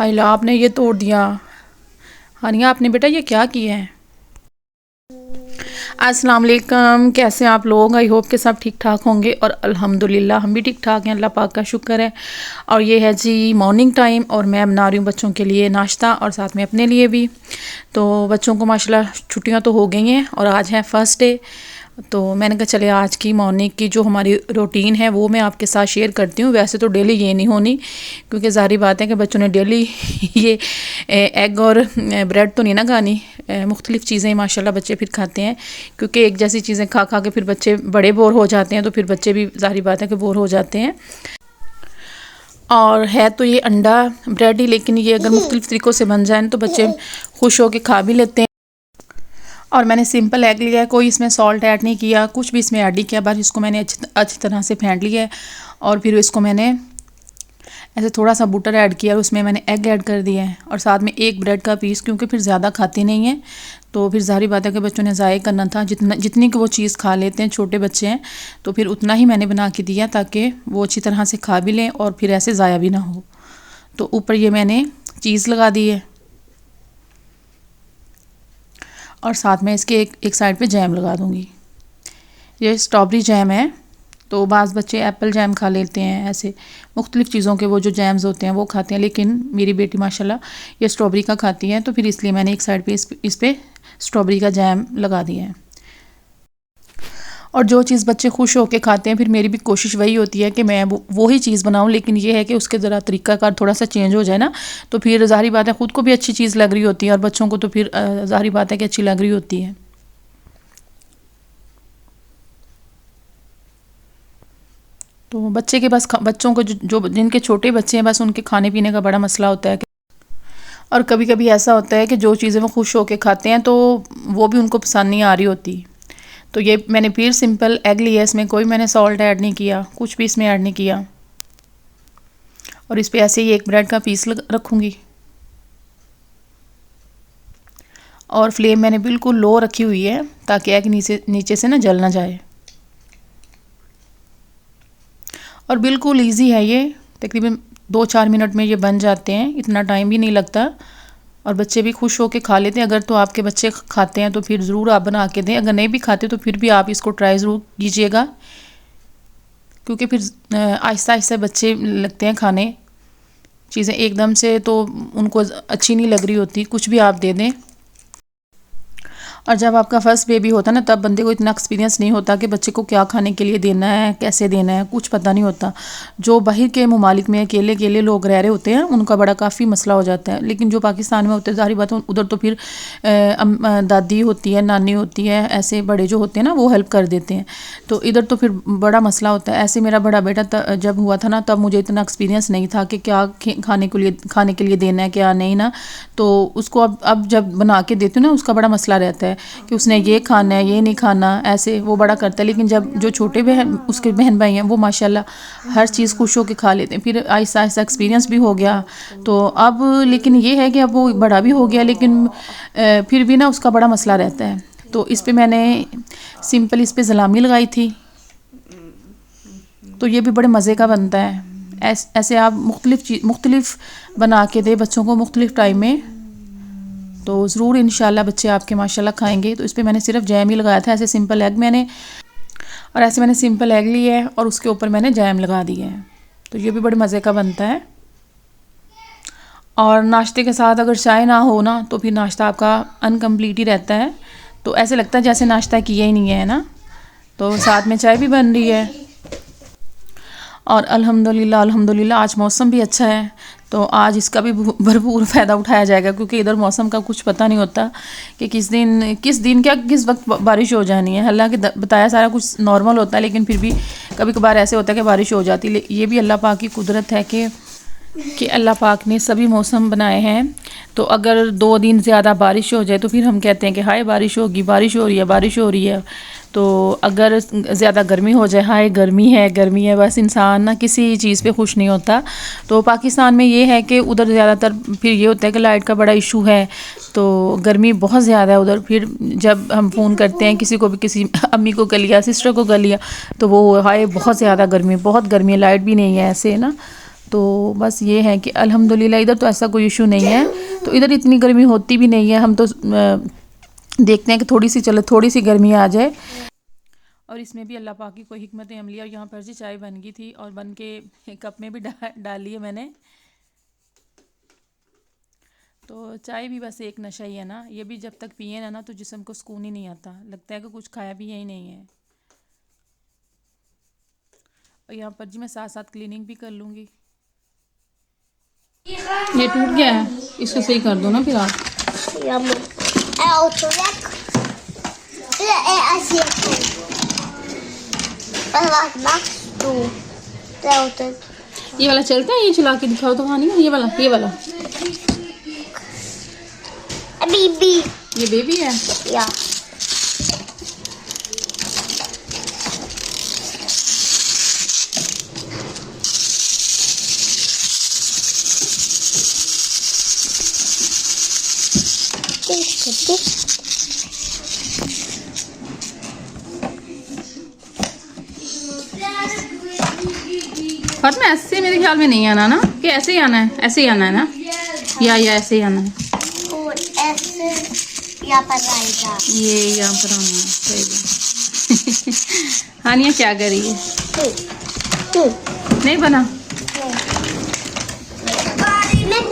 हाइला आपने ये तोड़ दिया। हानिया आपने बेटा ये क्या किया है? अस्सलाम वालेकुम, कैसे हैं आप लोग? आई होप के सब ठीक ठाक होंगे और अल्हम्दुलिल्लाह हम भी ठीक ठाक हैं, अल्लाह पाक का शुक्र है। और ये है जी मॉर्निंग टाइम और मैं बना रही हूँ बच्चों के लिए नाश्ता और साथ में अपने लिए भी। तो बच्चों को माशाल्लाह छुट्टियाँ तो हो गई हैं और आज है फर्स्ट डे। तो मैंने कहा चले आज की मॉर्निंग की जो हमारी रूटीन है वो मैं आपके साथ शेयर करती हूँ। वैसे तो डेली ये नहीं होनी, क्योंकि ज़ाहिर बात है कि बच्चों ने डेली ये एग और ब्रेड तो नहीं ना खानी। मुख्तलिफ़ चीज़ें माशाल्लाह बच्चे फिर खाते हैं, क्योंकि एक जैसी चीज़ें खा खा के फिर बच्चे बड़े बोर हो जाते हैं। तो फिर बच्चे भी ज़ाहिर बात है कि बोर हो जाते हैं। और है तो ये अंडा ब्रेड ही, लेकिन ये अगर मुख्तलिफ़ तरीक़ों से बन जाए तो बच्चे खुश होकर खा भी लेते हैं। और मैंने सिंपल एग लिया है, कोई इसमें सॉल्ट ऐड नहीं किया, कुछ भी इसमें ऐड नहीं किया। बस इसको मैंने अच्छी तरह से फेंट लिया है और फिर इसको मैंने ऐसे थोड़ा सा बटर ऐड किया और उसमें मैंने एग ऐड कर दिया है और साथ में एक ब्रेड का पीस, क्योंकि फिर ज़्यादा खाते नहीं हैं। तो फिर ज़ाहिर बात है कि बच्चों ने ज़ाया करना था, जितनी कि वो चीज़ खा लेते हैं, छोटे बच्चे हैं तो फिर उतना ही मैंने बना के दिया ताकि वो अच्छी तरह से खा भी लें और फिर ऐसे ज़ाया भी ना हो। तो ऊपर ये मैंने चीज़ लगा दी है और साथ में इसके एक साइड पे जैम लगा दूँगी। ये स्ट्रॉबेरी जैम है। तो बाज़ बच्चे एप्पल जैम खा लेते हैं, ऐसे मुख्तलिफ़ चीज़ों के वो जो जैम्स होते हैं वो खाते हैं, लेकिन मेरी बेटी माशाल्लाह ये स्ट्रॉबेरी का खाती है, तो फिर इसलिए मैंने एक साइड पे इस पे स्ट्रॉबेरी का जैम लगा दिया है। और जो चीज़ बच्चे खुश होकर खाते हैं, फिर मेरी भी कोशिश वही होती है कि मैं वो ही चीज़ बनाऊं, लेकिन ये है कि उसके ज़रा तरीक़ाकार थोड़ा सा चेंज हो जाए ना, तो फिर ज़ाहिर बात है ख़ुद को भी अच्छी चीज़ लग रही होती है और बच्चों को तो फिर ज़ाहिर बात है कि अच्छी लग रही होती है। तो बच्चे के बस बच्चों को जो जिनके छोटे बच्चे हैं बस उनके खाने पीने का बड़ा मसला होता है। और कभी कभी ऐसा होता है कि जो चीज़ें वो खुश होकर खाते हैं तो वो भी उनको पसंद नहीं आ रही होती। तो ये मैंने फिर सिंपल एग लिया, इसमें कोई मैंने सॉल्ट ऐड नहीं किया, कुछ भी इसमें ऐड नहीं किया। और इस पर ऐसे ही एक ब्रेड का पीस रखूँगी और फ्लेम मैंने बिल्कुल लो रखी हुई है ताकि एग नीचे से ना जल ना जाए। और बिल्कुल इजी है ये, तकरीबन 2-4 मिनट में ये बन जाते हैं, इतना टाइम भी नहीं लगता और बच्चे भी खुश होकर खा लेते हैं। अगर तो आपके बच्चे खाते हैं तो फिर ज़रूर आप बना के दें, अगर नहीं भी खाते तो फिर भी आप इसको ट्राई ज़रूर कीजिएगा, क्योंकि फिर आहिस्ता आहिस्ता बच्चे लगते हैं खाने चीज़ें, एकदम से तो उनको अच्छी नहीं लग रही होती। कुछ भी आप दे दें। और जब आपका फर्स्ट बेबी होता है ना, तब बंदे को इतना एक्सपीरियंस नहीं होता कि बच्चे को क्या खाने के लिए देना है, कैसे देना है, कुछ पता नहीं होता। जो बाहर के ममालिक में अकेले अकेले लोग रह रहे होते हैं उनका बड़ा काफ़ी मसला हो जाता है, लेकिन जो पाकिस्तान में होते हैं ज़ाहिर बात है उधर तो फिर दादी होती है, नानी होती है, ऐसे बड़े जो होते हैं ना वो हेल्प कर देते हैं। तो इधर तो फिर बड़ा मसला होता है। ऐसे मेरा बड़ा बेटा जब हुआ था ना, तब मुझे इतना एक्सपीरियंस नहीं था कि क्या खाने के लिए देना है क्या नहीं ना। तो उसको अब जब बना के देती हूँ ना, उसका बड़ा मसला रहता है कि उसने ये खाना है, ये नहीं खाना, ऐसे वो बड़ा करता है। लेकिन जब जो छोटे उसके बहन भाई हैं वो माशाल्लाह हर चीज़ खुश होकर खा लेते हैं। फिर आहिस्ता आहिस्ता एक्सपीरियंस भी हो गया। तो अब लेकिन ये है कि अब वो बड़ा भी हो गया, लेकिन फिर भी ना उसका बड़ा मसला रहता है। तो इस पर मैंने सिंपल इस पर सलामी लगाई थी, तो ये भी बड़े मज़े का बनता है। ऐसे आप मुख्तलिफ़ बना के दे बच्चों को मुख्तलिफ़ टाइम में, तो ज़रूर इंशाल्लाह बच्चे आपके माशाल्लाह खाएंगे। तो इस पर मैंने सिर्फ जैम ही लगाया था, ऐसे सिंपल एग मैंने, और ऐसे मैंने सिंपल एग लिया है और उसके ऊपर मैंने जैम लगा दिया है। तो ये भी बड़े मज़े का बनता है। और नाश्ते के साथ अगर चाय ना हो ना, तो फिर नाश्ता आपका अनकम्प्लीट ही रहता है। तो ऐसे लगता है जैसे नाश्ता किया ही नहीं है ना। तो साथ में चाय भी बन रही है और अल्हम्दुलिल्लाह आज मौसम भी अच्छा है, तो आज इसका भी भरपूर फ़ायदा उठाया जाएगा, क्योंकि इधर मौसम का कुछ पता नहीं होता कि किस वक्त बारिश हो जानी है। हालांकि बताया सारा कुछ नॉर्मल होता है, लेकिन फिर भी कभी कभार ऐसे होता है कि बारिश हो जाती है। ये भी अल्लाह पाक की कुदरत है कि अल्लाह पाक ने सभी मौसम बनाए हैं। तो अगर 2 दिन ज़्यादा बारिश हो जाए तो फिर हम कहते हैं कि हाय बारिश होगी, बारिश हो रही है। तो अगर ज़्यादा गर्मी हो जाए, हाय गर्मी है, बस इंसान ना किसी चीज़ पे खुश नहीं होता। तो पाकिस्तान में ये है कि उधर ज़्यादातर फिर ये होता है कि लाइट का बड़ा इशू है, तो गर्मी बहुत ज़्यादा है उधर। फिर जब हम फ़ोन करते हैं किसी को भी, किसी अम्मी को कर लिया, सिस्टर को कर लिया, तो वो हाय बहुत ज़्यादा गर्मी, बहुत गर्मी है, लाइट भी नहीं है ऐसे ना। तो बस ये है कि अल्हम्दुलिल्लाह इधर तो ऐसा कोई इशू नहीं है। तो इधर इतनी गर्मी होती भी नहीं है, हम तो देखते हैं कि थोड़ी सी गर्मी आ जाए। और इसमें भी अल्लाह पाक की कोई हिकमत अमली। और यहाँ पर जी चाय बन गई थी और बन के कप में भी डाली है मैंने। तो चाय भी बस एक नशा ही है ना, ये भी जब तक पिए ना तो जिस्म को सुकून ही नहीं आता, लगता है कि कुछ खाया भी यही नहीं है। और यहाँ पर जी मैं साथ साथ क्लीनिंग भी कर लूँगी। ये टूट गया है, इसको सही कर दो ना फिर आप। ये वाला चलता है, ये चला के दिखाओ तो। हाँ नहीं, ये वाला बेबी, ये बेबी है या फातिमा ऐसे मेरे ख्याल में नहीं आना ना, कि ऐसे ही आना है, ऐसे ही आना है ना, या ऐसे ही आना है। और ऐसे यहाँ पर आएगा, ये यहाँ पर आना है, सही बात। हानिया क्या कर रही है? नहीं बना। मैं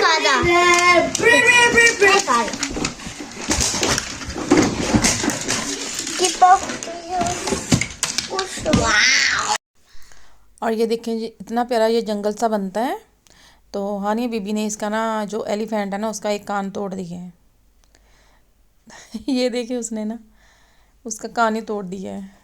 और ये देखें जी, इतना प्यारा ये जंगल सा बनता है। तो हानिया बीबी ने इसका ना, जो एलिफेंट है ना, उसका एक कान तोड़ दिया है। ये देखिए, उसने ना उसका कान ही तोड़ दिया है।